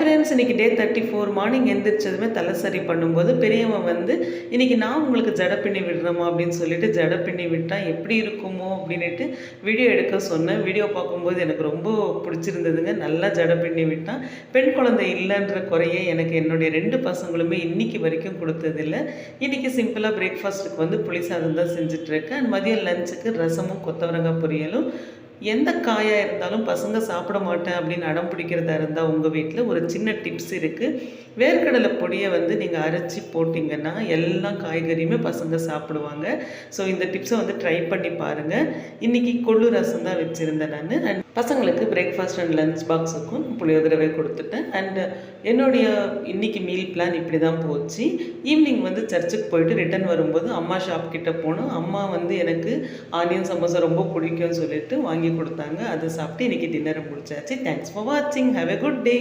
Friends, இன்னைக்கு டே 34 morning எந்திரிச்சதுமே தலை சரி பண்ணும்போது பெரியவன் வந்து, "இன்னைக்கு நான் உங்களுக்கு ஜட பின்னி விடுறேம்மா" அப்படின்னு சொல்லிட்டு ஜட பின்னி விட்டா எப்படி இருக்குமோ அப்படின்னுட்டு வீடியோ எடுக்க சொன்னேன். வீடியோ பார்க்கும்போது எனக்கு ரொம்ப பிடிச்சிருந்ததுங்க. நல்லா ஜட பின்னி விட்டான். பெண் குழந்தை இல்லைன்ற குறைய எனக்கு என்னுடைய 2 பசங்களுமே இன்னைக்கு வரைக்கும் கொடுத்ததில்ல. இன்னைக்கு சிம்பிளாக பிரேக்ஃபாஸ்ட்டுக்கு வந்து புளி சாதம் தான் செஞ்சுட்ருக்கேன். அண்ட் மதியம் லஞ்சுக்கு ரசமும் கொத்தவரங்காய் பொரியலும். எந்த காயாக இருந்தாலும் பசங்க சாப்பிட மாட்டேன் அப்படின்னு அடம் பிடிக்கிறதா இருந்தால் உங்கள் வீட்டில் ஒரு சின்ன டிப்ஸ் இருக்குது. வேர்க்கடலை பொடியை வந்து நீங்கள் அரைச்சி போட்டிங்கன்னா எல்லா காய்கறியுமே பசங்க சாப்பிடுவாங்க. ஸோ இந்த டிப்ஸை வந்து ட்ரை பண்ணி பாருங்கள். இன்றைக்கி கொள்ளு ரசம் தான் வச்சுருந்தேன் நான். அண்ட் பசங்களுக்கு பிரேக்ஃபாஸ்ட் அண்ட் லஞ்ச் பாக்ஸுக்கும் புளியோதரவை கொடுத்துட்டேன். அண்ட் என்னுடைய இன்றைக்கி மீல் பிளான் இப்படி தான் போச்சு. ஈவினிங் வந்து சர்ச்சுக்கு போயிட்டு ரிட்டன் வரும்போது அம்மா ஷாப் கிட்டே போனோம். அம்மா வந்து எனக்கு ஆனியன் சமோசா ரொம்ப பிடிக்கும்னு சொல்லிட்டு வாங்கி கொடுத்தாங்க. அதை சாப்பிட்டு இன்றைக்கி டின்னரை முடிச்சாச்சு. தேங்க்ஸ் ஃபார் வாட்சிங். Have a good day.